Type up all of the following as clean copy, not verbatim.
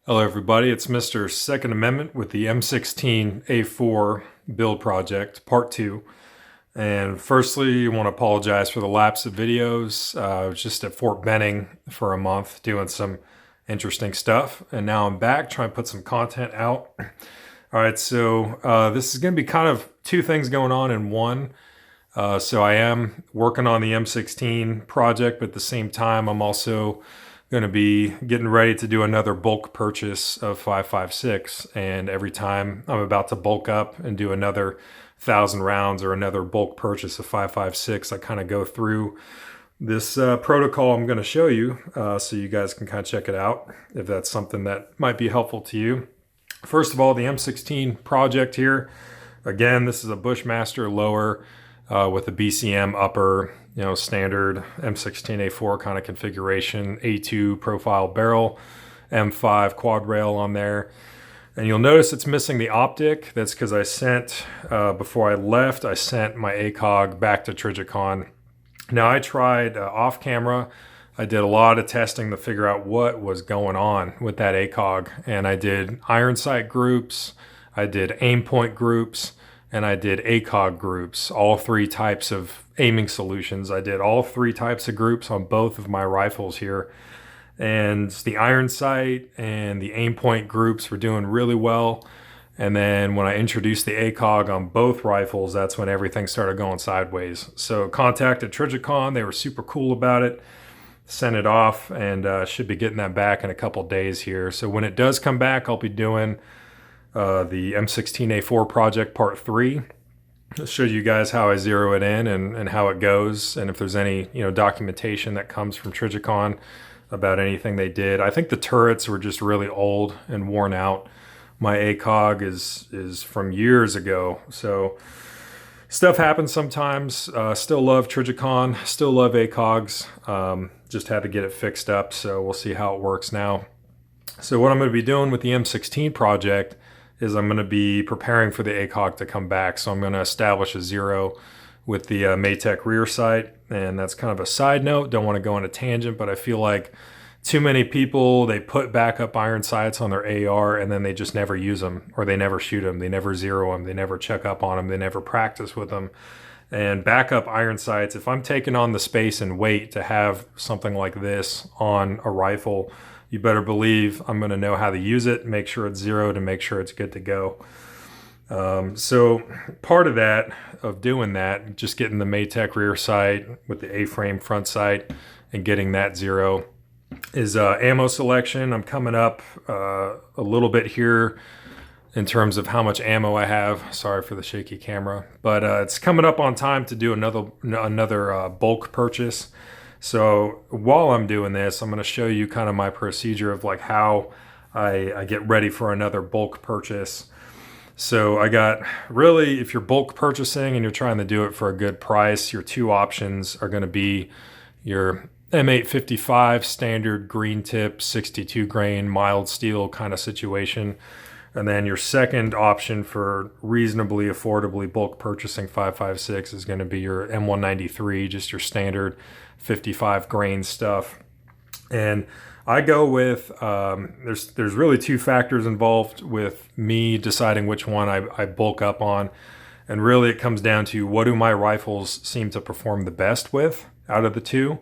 Hello everybody, it's Mr. Second Amendment with the M16A4 build project, part 2. And firstly, I want to apologize for the lapse of videos. I was just at Fort Benning for a month doing some interesting stuff. And now I'm back trying to put some content out. All right, so this is going to be kind of two things going on in one. So I am working on the M16 project, but at the same time, I'm also going to be getting ready to do another bulk purchase of 5.56, and every time I'm about to bulk up and do another 1,000 rounds or another bulk purchase of 5.56, I kind of go through this protocol I'm going to show you, so you guys can kind of check it out if that's something that might be helpful to you. First of all, the M16 project here, again, this is a Bushmaster lower with a BCM upper, standard M16A4 kind of configuration, A2 profile barrel, M5 quad rail on there. And you'll notice it's missing the optic. That's because I sent, before I left, I sent my ACOG back to Trijicon. Now I tried off camera. I did a lot of testing to figure out what was going on with that ACOG. And I did iron sight groups, I did Aimpoint groups, and I did ACOG groups, all three types of aiming solutions. I did all three types of groups on both of my rifles here. And the iron sight and the Aimpoint groups were doing really well. And then when I introduced the ACOG on both rifles, that's when everything started going sideways. So contacted Trijicon, they were super cool about it. Sent it off, and should be getting that back in a couple days here. So when it does come back, I'll be doing the M16A4 Project Part 3. I'll show you guys how I zero it in and how it goes, and if there's any documentation that comes from Trijicon about anything they did. I think the turrets were just really old and worn out. My ACOG is from years ago, so stuff happens sometimes. Still love Trijicon, still love ACOGs. Just had to get it fixed up, so we'll see how it works now. So what I'm going to be doing with the M16 project is I'm going to be preparing for the ACOG to come back. So I'm going to establish a zero with the Maytech rear sight. And that's kind of a side note. Don't want to go on a tangent, but I feel like too many people, they put backup iron sights on their AR and then they just never use them, or they never shoot them. They never zero them. They never check up on them. They never practice with them. And backup iron sights, if I'm taking on the space and weight to have something like this on a rifle, you better believe I'm going to know how to use it, make sure it's zeroed, and make sure it's good to go. So part of that, of doing that, just getting the Maytech rear sight with the A-frame front sight and getting that zero, is ammo selection. I'm coming up a little bit here in terms of how much ammo I have. Sorry for the shaky camera, but it's coming up on time to do another bulk purchase. So while I'm doing this, I'm going to show you kind of my procedure of like how I get ready for another bulk purchase. So I got, really, if you're bulk purchasing and you're trying to do it for a good price, your two options are going to be your M855 standard green tip 62 grain mild steel kind of situation. And then your second option for reasonably affordably bulk purchasing 5.56 is going to be your M193, just your standard 55 grain stuff. And I go with, there's really two factors involved with me deciding which one I bulk up on. And really it comes down to, what do my rifles seem to perform the best with out of the two?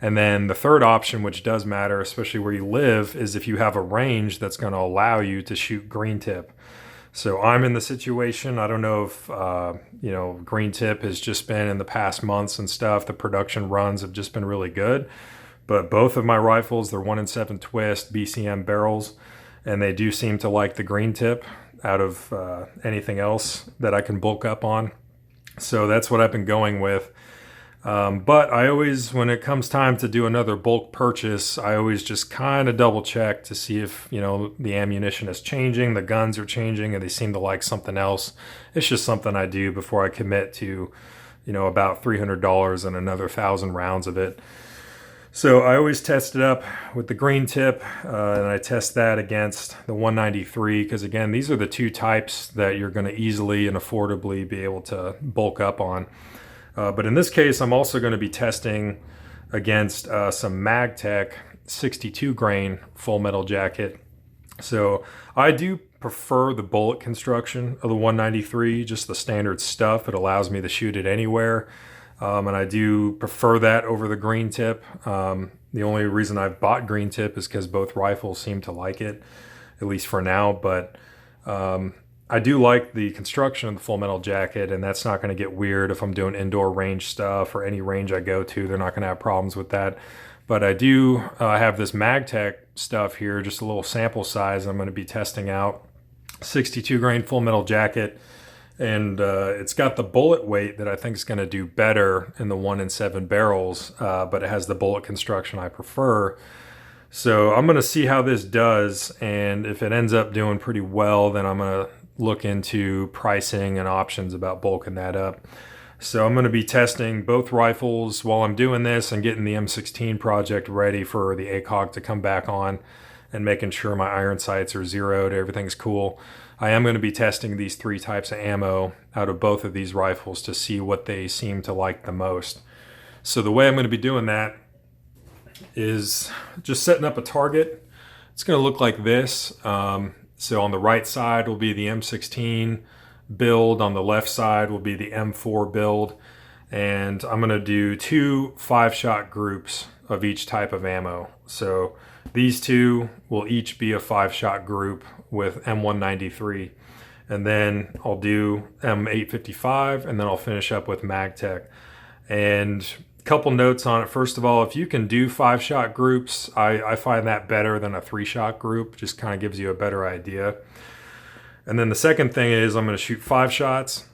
And then the third option, which does matter, especially where you live, is if you have a range that's going to allow you to shoot green tip. So I'm in the situation, I don't know if, green tip has just been in the past months and stuff, the production runs have just been really good. But both of my rifles, they're 1-in-7 twist BCM barrels, and they do seem to like the green tip out of anything else that I can bulk up on. So that's what I've been going with. But I always, when it comes time to do another bulk purchase, I always just kind of double check to see if, the ammunition is changing, the guns are changing, and they seem to like something else. It's just something I do before I commit to, about $300 and another 1,000 rounds of it. So I always test it up with the green tip, and I test that against the 193, because again, these are the two types that you're going to easily and affordably be able to bulk up on. But in this case, I'm also going to be testing against some MagTech 62 grain full metal jacket So I do prefer the bullet construction of the 193, just the standard stuff. It allows me to shoot it anywhere. And I do prefer that over the green tip. The only reason I've bought green tip is because both rifles seem to like it, at least for now. But I do like the construction of the full metal jacket, and that's not going to get weird if I'm doing indoor range stuff or any range I go to. They're not going to have problems with that. But I do have this MagTech stuff here, just a little sample size I'm going to be testing out. 62 grain full metal jacket, and it's got the bullet weight that I think is going to do better in the 1-in-7 barrels, but it has the bullet construction I prefer. So I'm going to see how this does, and if it ends up doing pretty well, then I'm going to look into pricing and options about bulking that up. So I'm going to be testing both rifles while I'm doing this and getting the M16 project ready for the ACOG to come back on and making sure my iron sights are zeroed, everything's cool. I am going to be testing these 3 types of ammo out of both of these rifles to see what they seem to like the most. So the way I'm going to be doing that is just setting up a target. It's going to look like this. So on the right side will be the M16 build, on the left side will be the M4 build, and I'm going to do 2 5-shot groups of each type of ammo. So these 2 will each be a 5-shot group with M193, and then I'll do M855, and then I'll finish up with MagTech. And a couple notes on it. First of all, if you can do 5-shot groups, I find that better than a 3-shot group. Just kind of gives you a better idea. And then the second thing is I'm going to shoot 5 shots,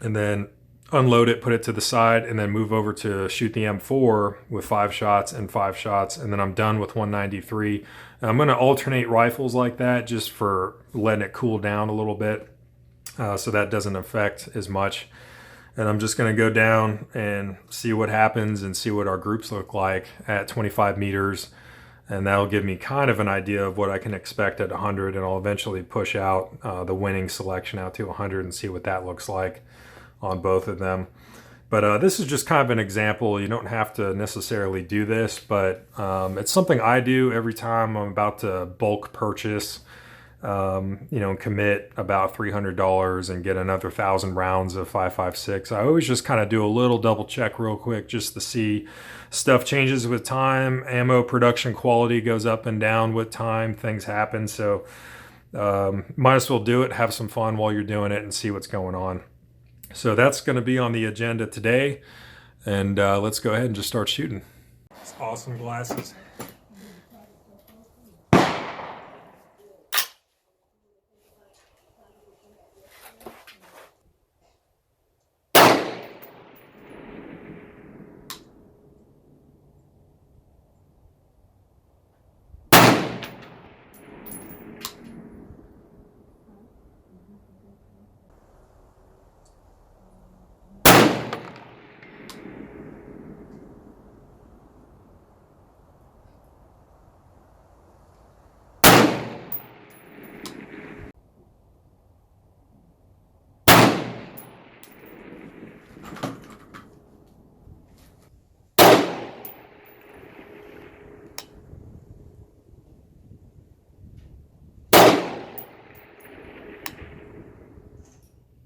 and then unload it, put it to the side, and then move over to shoot the M4 with 5 shots and 5 shots, and then I'm done with 193. And I'm going to alternate rifles like that just for letting it cool down a little bit, so that doesn't affect as much. And I'm just going to go down and see what happens and see what our groups look like at 25 meters. And that'll give me kind of an idea of what I can expect at 100, and I'll eventually push out the winning selection out to 100 and see what that looks like on both of them. But this is just kind of an example. You don't have to necessarily do this, but it's something I do every time I'm about to bulk purchase, commit about $300 and get another 1,000 rounds of 5.56. I always just kind of do a little double check real quick just to see stuff changes with time. Ammo production quality goes up and down with time. Things happen. So might as well do it, have some fun while you're doing it, and see what's going on. So that's going to be on the agenda today. And let's go ahead and just start shooting. It's awesome glasses.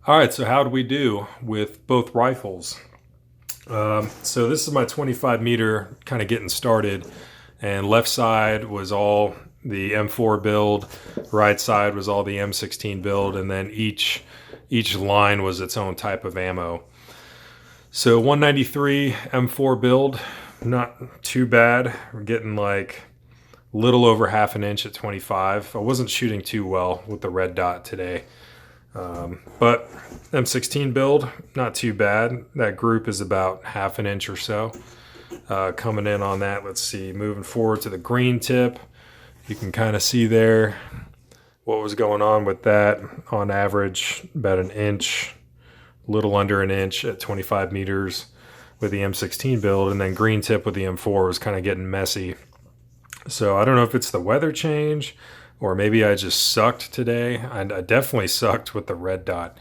All right, so how did we do with both rifles? So this is my 25 meter kind of getting started, and left side was all the M4 build, right side was all the M16 build, and then each line was its own type of ammo. So 193 M4 build, not too bad. We're getting like a little over 1/2 inch at 25. I wasn't shooting too well with the red dot today. But M16 build, not too bad. That group is about 1/2 inch or so. Coming in on that, let's see, moving forward to the green tip. You can kind of see there what was going on with that. On average, about 1 inch, a little under 1 inch at 25 meters with the M16 build, and then green tip with the M4 was kind of getting messy. So I don't know if it's the weather change, or maybe I just sucked today. I definitely sucked with the red dot.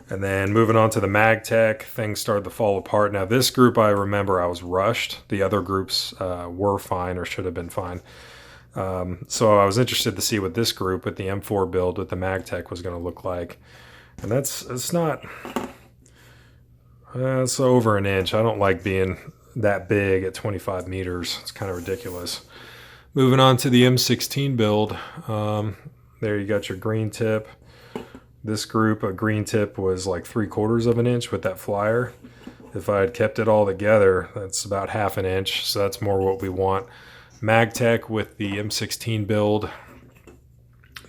And then moving on to the MagTech, things started to fall apart. Now this group, I remember I was rushed. The other groups were fine, or should have been fine. So I was interested to see what this group with the M4 build with the MagTech was going to look like. And it's not, it's over an inch. I don't like being that big at 25 meters. It's kind of ridiculous. Moving on to the M16 build. There you got your green tip. This group, a green tip was like 3/4 of an inch with that flyer. If I had kept it all together, that's about 1/2 inch. So that's more what we want. MagTech with the M16 build.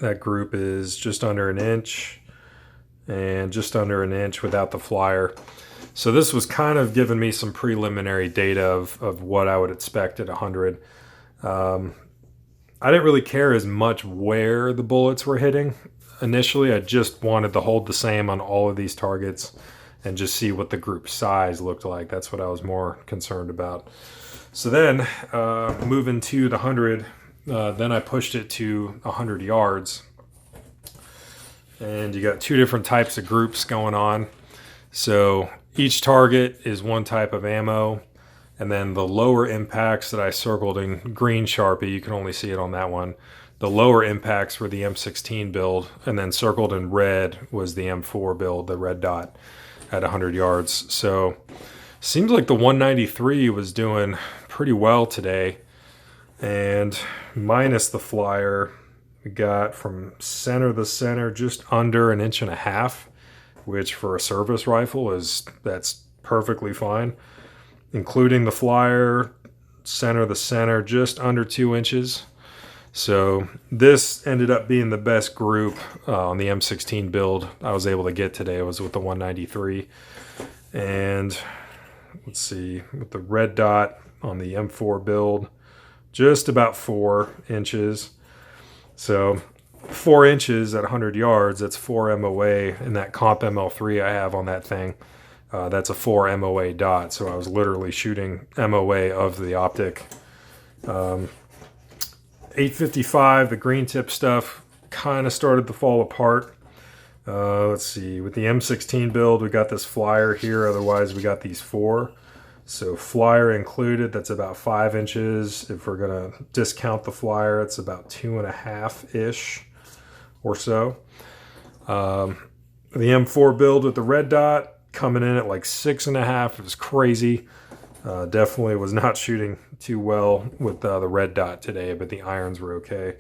That group is just under an inch and just under an inch without the flyer. So this was kind of giving me some preliminary data of what I would expect at 100. I didn't really care as much where the bullets were hitting. Initially, I just wanted to hold the same on all of these targets and just see what the group size looked like. That's what I was more concerned about. So then, moving to the 100, then I pushed it to 100 yards. And you got 2 different types of groups going on. So each target is one type of ammo. And then the lower impacts that I circled in green Sharpie, you can only see it on that one. The lower impacts were the M16 build, and then circled in red was the M4 build, the red dot at 100 yards. So seems like the 193 was doing pretty well today. And minus the flyer, we got from center to center just under 1.5 inches, which for a service rifle that's perfectly fine. Including the flyer, center to center, just under 2 inches. So this ended up being the best group on the M16 build I was able to get today. It was with the 193. And let's see, with the red dot on the M4 build, just about 4 inches. So 4 inches at 100 yards, that's 4 MOA, and that comp ML3 I have on that thing, that's a 4 MOA dot. So I was literally shooting MOA of the optic. 855, the green tip stuff kind of started to fall apart. Let's see, with the M16 build, we got this flyer here. Otherwise, we got these 4. So flyer included, that's about 5 inches. If we're gonna discount the flyer, it's about 2.5-ish or so. The M4 build with the red dot coming in at like 6.5. It was crazy. Definitely was not shooting too well with the red dot today, but the irons were okay.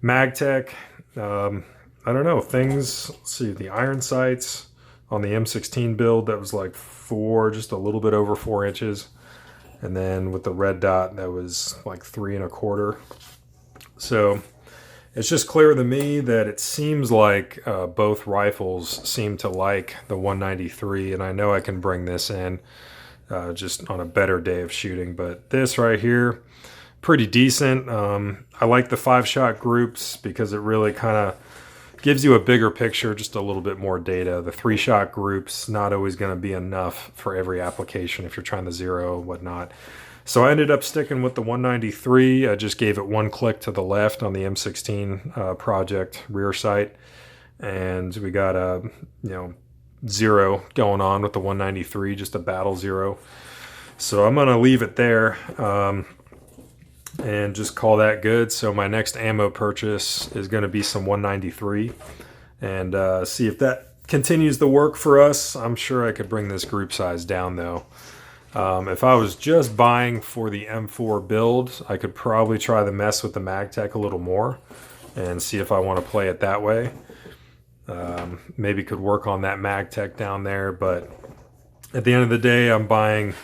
MagTech, I don't know, things, let's see, the iron sights on the M16 build, that was like 4, just a little bit over 4 inches. And then with the red dot, that was like 3.25. So it's just clear to me that it seems like both rifles seem to like the 193, and I know I can bring this in just on a better day of shooting. But this right here, pretty decent. I like the 5-shot groups because it really kind of gives you a bigger picture, just a little bit more data. The 3-shot groups, not always going to be enough for every application if you're trying to zero and whatnot. So I ended up sticking with the 193. I just gave it 1 click to the left on the M16 Project rear sight. And we got a, 0 going on with the 193, just a battle 0. So I'm going to leave it there and just call that good. So my next ammo purchase is going to be some 193, and see if that continues to work for us. I'm sure I could bring this group size down though. If I was just buying for the M4 build, I could probably try to mess with the MagTech a little more and see if I want to play it that way. Maybe could work on that MagTech down there, but at the end of the day, I'm buying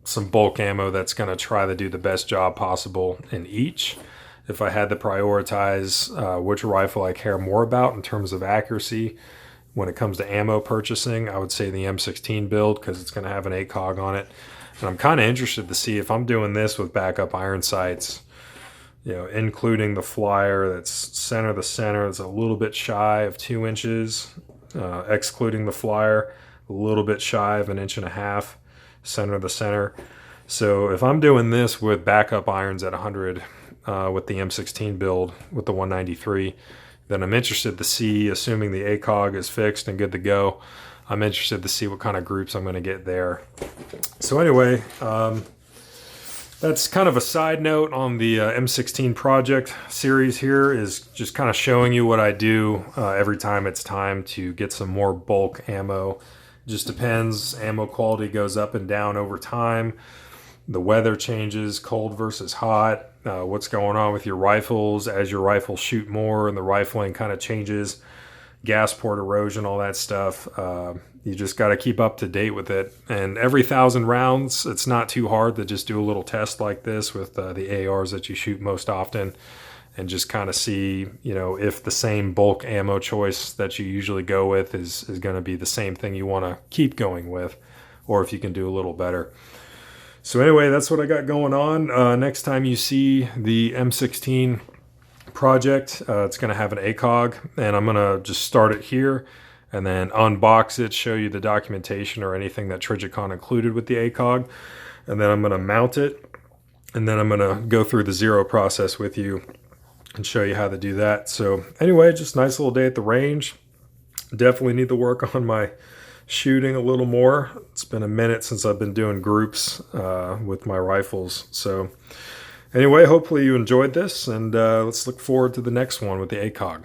some bulk ammo that's going to try to do the best job possible in each. If I had to prioritize which rifle I care more about in terms of accuracy when it comes to ammo purchasing, I would say the M16 build, because it's going to have an ACOG on it. And I'm kind of interested to see if I'm doing this with backup iron sights, including the flyer that's center to center, it's a little bit shy of 2 inches, excluding the flyer, a little bit shy of 1.5 inches, center to center. So if I'm doing this with backup irons at 100 with the M16 build with the 193, then I'm interested to see, assuming the ACOG is fixed and good to go, I'm interested to see what kind of groups I'm going to get there. So anyway, That's kind of a side note on the M16 Project series here, is just kind of showing you what I do every time it's time to get some more bulk ammo. It just depends. Ammo quality goes up and down over time. The weather changes, cold versus hot, what's going on with your rifles as your rifles shoot more and the rifling kind of changes, gas port erosion, all that stuff. You just got to keep up to date with it. And every 1,000 rounds, it's not too hard to just do a little test like this with the ARs that you shoot most often, and just kind of see, you know, if the same bulk ammo choice that you usually go with is going to be the same thing you want to keep going with, or if you can do a little better. So anyway, that's what I got going on. Next time you see the M16 Project, it's going to have an ACOG, and I'm going to just start it here and then unbox it, show you the documentation or anything that Trijicon included with the ACOG, and then I'm going to mount it, and then I'm going to go through the zero process with you and show you how to do that. So anyway, just nice little day at the range. Definitely need to work on my shooting a little more. It's been a minute since I've been doing groups with my rifles. So anyway, hopefully you enjoyed this, and let's look forward to the next one with the ACOG.